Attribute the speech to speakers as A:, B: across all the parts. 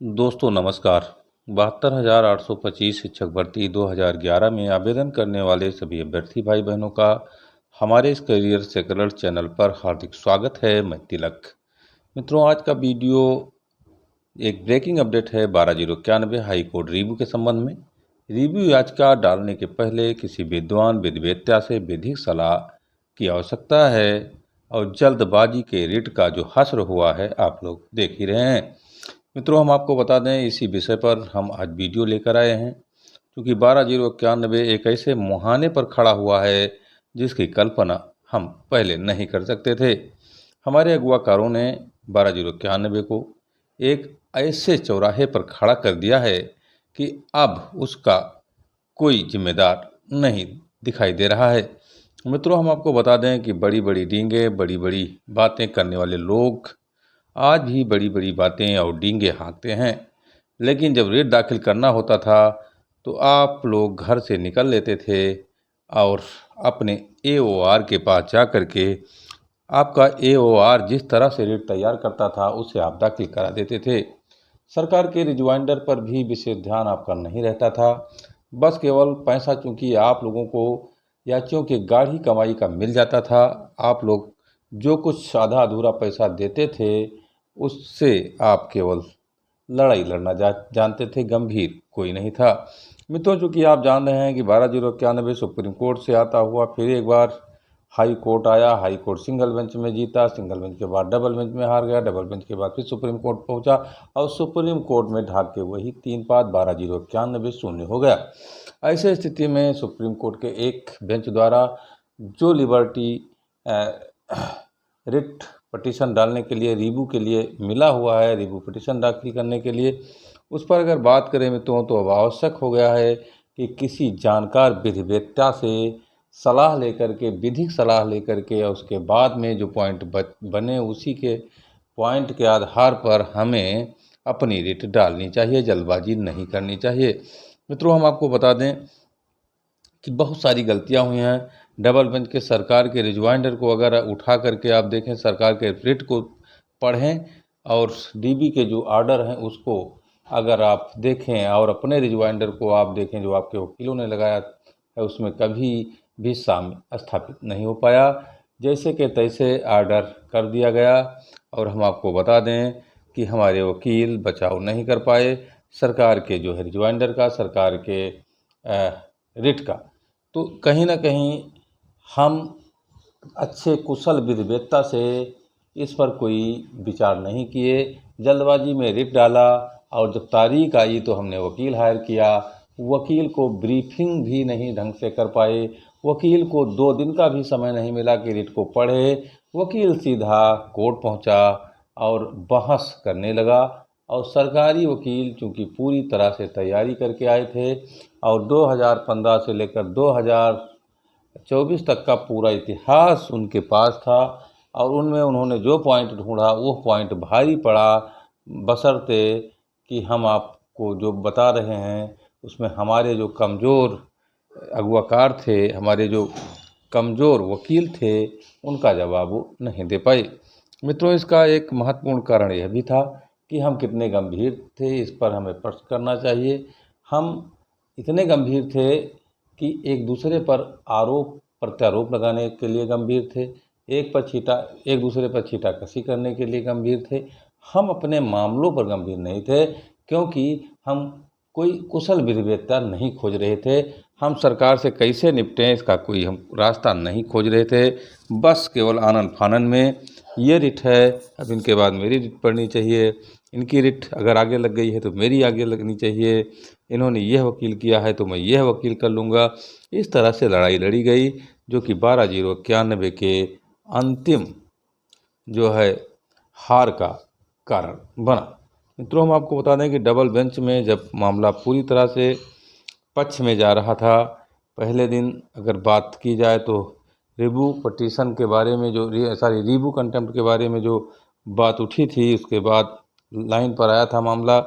A: दोस्तों नमस्कार। 72,825 शिक्षक भर्ती 2011 में आवेदन करने वाले सभी अभ्यर्थी भाई बहनों का हमारे इस करियर सेकुलर चैनल पर हार्दिक स्वागत है। मैं तिलक। मित्रों, आज का वीडियो एक ब्रेकिंग अपडेट है 12/091 हाई कोर्ट रिव्यू के संबंध में। रिव्यू याचिका डालने के पहले किसी विद्वान विधिवेत्ता से विधिक सलाह की आवश्यकता है और जल्दबाजी के रिट का जो हश्र हुआ है आप लोग देख ही रहे हैं। मित्रों, हम आपको बता दें इसी विषय पर हम आज वीडियो लेकर आए हैं, क्योंकि 12/091 एक ऐसे मुहाने पर खड़ा हुआ है जिसकी कल्पना हम पहले नहीं कर सकते थे। हमारे अगुवाकारों ने 12/091 को एक ऐसे चौराहे पर खड़ा कर दिया है कि अब उसका कोई जिम्मेदार नहीं दिखाई दे रहा है। मित्रों, हम आपको बता दें कि बड़ी बड़ी डींगे, बड़ी बड़ी बातें करने वाले लोग आज भी बड़ी बड़ी बातें और डींगे हाँकते हैं, लेकिन जब रेट दाखिल करना होता था तो आप लोग घर से निकल लेते थे और अपने AOR के पास जा कर के आपका AOR जिस तरह से रेट तैयार करता था उसे आप दाखिल करा देते थे। सरकार के रिजवाइंडर पर भी विशेष ध्यान आपका नहीं रहता था। बस केवल पैसा चूंकि आप लोगों को याचियों की गाढ़ी कमाई का मिल जाता था, आप लोग जो कुछ आधा अधूरा पैसा देते थे उससे आप केवल लड़ाई लड़ना जानते थे, गंभीर कोई नहीं था। मित्रों, चूंकि आप जान रहे हैं कि 12/091 सुप्रीम कोर्ट से आता हुआ फिर एक बार हाई कोर्ट आया। हाई कोर्ट सिंगल बेंच में जीता, सिंगल बेंच के बाद डबल बेंच में हार गया, डबल बेंच के बाद फिर सुप्रीम कोर्ट पहुंचा और सुप्रीम कोर्ट में ढाक के वही 3 पात 12/091 शून्य हो गया। ऐसे स्थिति में सुप्रीम कोर्ट के एक बेंच द्वारा जो लिबर्टी रिट पटिशन डालने के लिए, रिव्यू के लिए मिला हुआ है, रिव्यू पटिशन दाखिल करने के लिए, उस पर अगर बात करें मित्रों तो अब आवश्यक हो गया है कि किसी जानकार विधिवेत्ता से सलाह लेकर के, विधिक सलाह लेकर के, और उसके बाद में जो पॉइंट बने उसी के पॉइंट के आधार पर हमें अपनी रिट डालनी चाहिए, जल्दबाजी नहीं करनी चाहिए। मित्रों, हम आपको बता दें कि बहुत सारी गलतियां हुई हैं। डबल बेंच के सरकार के रिजवाइंडर को अगर उठा करके आप देखें, सरकार के रिट को पढ़ें और DB के जो आर्डर हैं उसको अगर आप देखें और अपने रिजवाइंडर को आप देखें जो आपके वकीलों ने लगाया है, उसमें कभी भी साम्य स्थापित नहीं हो पाया। जैसे कि तैसे आर्डर कर दिया गया और हम आपको बता दें कि हमारे वकील बचाव नहीं कर पाए सरकार के जो है रिजवाइंडर का, सरकार के रिट का। तो कहीं ना कहीं हम अच्छे कुशल विधिवेत्ता से इस पर कोई विचार नहीं किए, जल्दबाजी में रिट डाला और जब तारीख आई तो हमने वकील हायर किया। वकील को ब्रीफिंग भी नहीं ढंग से कर पाए, वकील को 2 दिन का भी समय नहीं मिला कि रिट को पढ़े। वकील सीधा कोर्ट पहुंचा और बहस करने लगा और सरकारी वकील चूंकि पूरी तरह से तैयारी करके आए थे और 2015 से लेकर 2024 तक का पूरा इतिहास उनके पास था और उनमें उन्होंने जो पॉइंट ढूंढा वो पॉइंट भारी पड़ा, बशर्ते कि हम आपको जो बता रहे हैं उसमें हमारे जो कमज़ोर अगुवाकार थे, हमारे जो कमज़ोर वकील थे, उनका जवाब वो नहीं दे पाए। मित्रों, इसका एक महत्वपूर्ण कारण यह भी था कि हम कितने गंभीर थे, इस पर हमें प्रश्न करना चाहिए। हम इतने गंभीर थे कि एक दूसरे पर आरोप प्रत्यारोप लगाने के लिए गंभीर थे, एक दूसरे पर छीटाकशी करने के लिए गंभीर थे। हम अपने मामलों पर गंभीर नहीं थे, क्योंकि हम कोई कुशल विधिवेत्ता नहीं खोज रहे थे। हम सरकार से कैसे निपटें इसका कोई हम रास्ता नहीं खोज रहे थे। बस केवल आनन फानन में ये रिट है, अब इनके बाद मेरी रिट पढ़नी चाहिए, इनकी रिट अगर आगे लग गई है तो मेरी आगे लगनी चाहिए, इन्होंने यह वकील किया है तो मैं यह वकील कर लूँगा। इस तरह से लड़ाई लड़ी गई जो कि 12/091 के अंतिम जो है हार का कारण बना। मित्रों, हम आपको बता दें कि डबल बेंच में जब मामला पूरी तरह से पक्ष में जा रहा था, पहले दिन अगर बात की जाए तो रिव्यू पटिशन के बारे में जो रिव्यू कंटेम्प्ट के बारे में जो बात उठी थी, उसके बाद लाइन पर आया था मामला,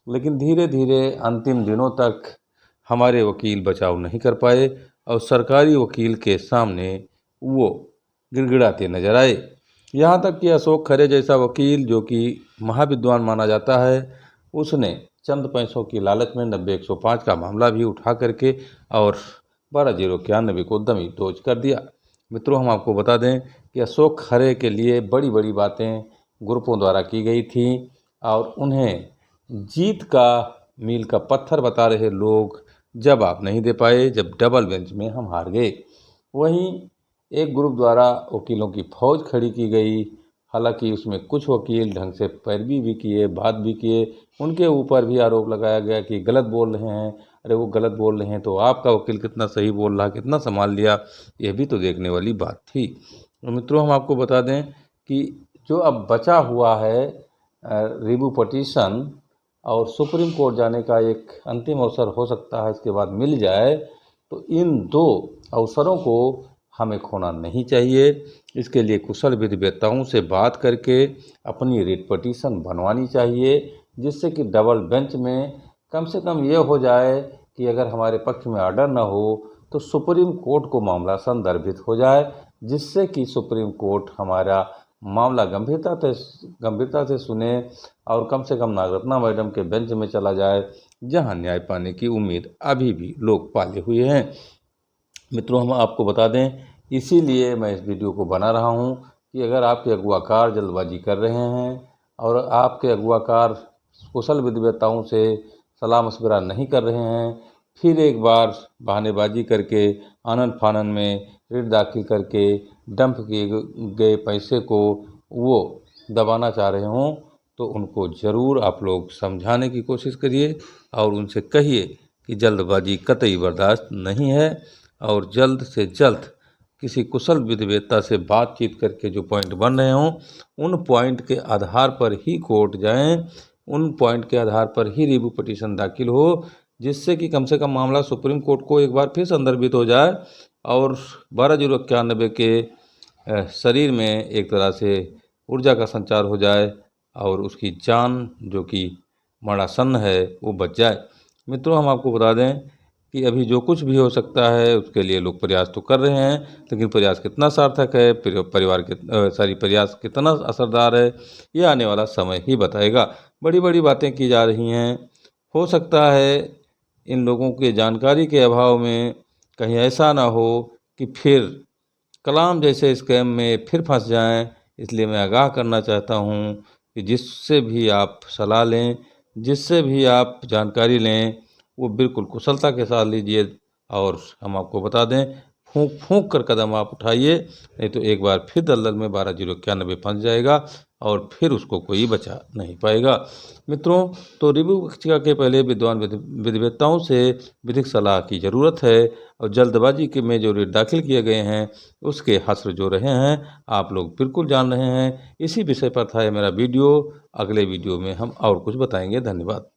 A: लेकिन धीरे धीरे अंतिम दिनों तक हमारे वकील बचाव नहीं कर पाए और सरकारी वकील के सामने वो गिड़गिड़ाते नजर आए। यहाँ तक कि अशोक खरे जैसा वकील जो कि महाविद्वान माना जाता है, उसने चंद पैसों की लालच में 90-105 का मामला भी उठा करके और 12,091 को दमी डोज कर दिया। मित्रों, हम आपको बता दें कि अशोक खरे के लिए बड़ी बड़ी बातें ग्रुपों द्वारा की गई थी और उन्हें जीत का मील का पत्थर बता रहे लोग जवाब नहीं दे पाए जब डबल बेंच में हम हार गए। वहीं एक ग्रुप द्वारा वकीलों की फौज खड़ी की गई। हालांकि उसमें कुछ वकील ढंग से पैरवी भी किए, बात भी किए, उनके ऊपर भी आरोप लगाया गया कि गलत बोल रहे हैं। अरे वो गलत बोल रहे हैं तो आपका वकील कितना सही बोल रहा, कितना संभाल लिया, यह भी तो देखने वाली बात थी। तो मित्रों, हम आपको बता दें कि जो अब बचा हुआ है रिव्यू पटिशन और सुप्रीम कोर्ट जाने का एक अंतिम अवसर हो सकता है, इसके बाद मिल जाए, तो इन दो अवसरों को हमें खोना नहीं चाहिए। इसके लिए कुशल विधिवेत्ताओं से बात करके अपनी रिट पटिशन बनवानी चाहिए, जिससे कि डबल बेंच में कम से कम ये हो जाए कि अगर हमारे पक्ष में ऑर्डर न हो तो सुप्रीम कोर्ट को मामला संदर्भित हो जाए, जिससे कि सुप्रीम कोर्ट हमारा मामला गंभीरता से सुने और कम से कम नागरत्ना मैडम के बेंच में चला जाए, जहां न्याय पाने की उम्मीद अभी भी लोग पाले हुए हैं। मित्रों, हम आपको बता दें, इसीलिए मैं इस वीडियो को बना रहा हूं कि अगर आपके अगुवाकार जल्दबाजी कर रहे हैं और आपके अगुवाकार कुशल विधिवेत्ताओं से सलाह मशवरा नहीं कर रहे हैं, फिर एक बार बहानेबाजी करके आनन फानन में रिट दाखिल करके डंप किए गए पैसे को वो दबाना चाह रहे हों, तो उनको ज़रूर आप लोग समझाने की कोशिश करिए और उनसे कहिए कि जल्दबाजी कतई बर्दाश्त नहीं है और जल्द से जल्द किसी कुशल विधिवेत्ता से बातचीत करके जो पॉइंट बन रहे हों, उन पॉइंट के आधार पर ही कोर्ट जाएं, उन पॉइंट के आधार पर ही रिव्यू पटिशन दाखिल हो, जिससे कि कम से कम मामला सुप्रीम कोर्ट को एक बार फिर संदर्भित हो जाए और 12,091 के शरीर में एक तरह से ऊर्जा का संचार हो जाए और उसकी जान जो कि मरणासन्न है वो बच जाए। मित्रों, हम आपको बता दें कि अभी जो कुछ भी हो सकता है उसके लिए लोग प्रयास तो कर रहे हैं, लेकिन प्रयास कितना सार्थक है, परिवार के प्रयास कितना असरदार है, ये आने वाला समय ही बताएगा। बड़ी बड़ी बातें की जा रही हैं, हो सकता है इन लोगों के जानकारी के अभाव में कहीं ऐसा ना हो कि फिर कलाम जैसे स्कैम में फिर फंस जाएं। इसलिए मैं आगाह करना चाहता हूं कि जिससे भी आप सलाह लें, जिससे भी आप जानकारी लें, वो बिल्कुल कुशलता के साथ लीजिए। और हम आपको बता दें, फूंक फूंक कर कदम आप उठाइए, नहीं तो एक बार फिर दलदल में 12,091 फंस जाएगा और फिर उसको कोई बचा नहीं पाएगा। मित्रों, तो रिव्यू परीक्षा के पहले विद्वान विधिवेत्ताओं से विधिक सलाह की ज़रूरत है और जल्दबाजी के में जो रिट दाखिल किए गए हैं उसके हश्र जो रहे हैं आप लोग बिल्कुल जान रहे हैं। इसी विषय पर था ये मेरा वीडियो। अगले वीडियो में हम और कुछ बताएंगे। धन्यवाद।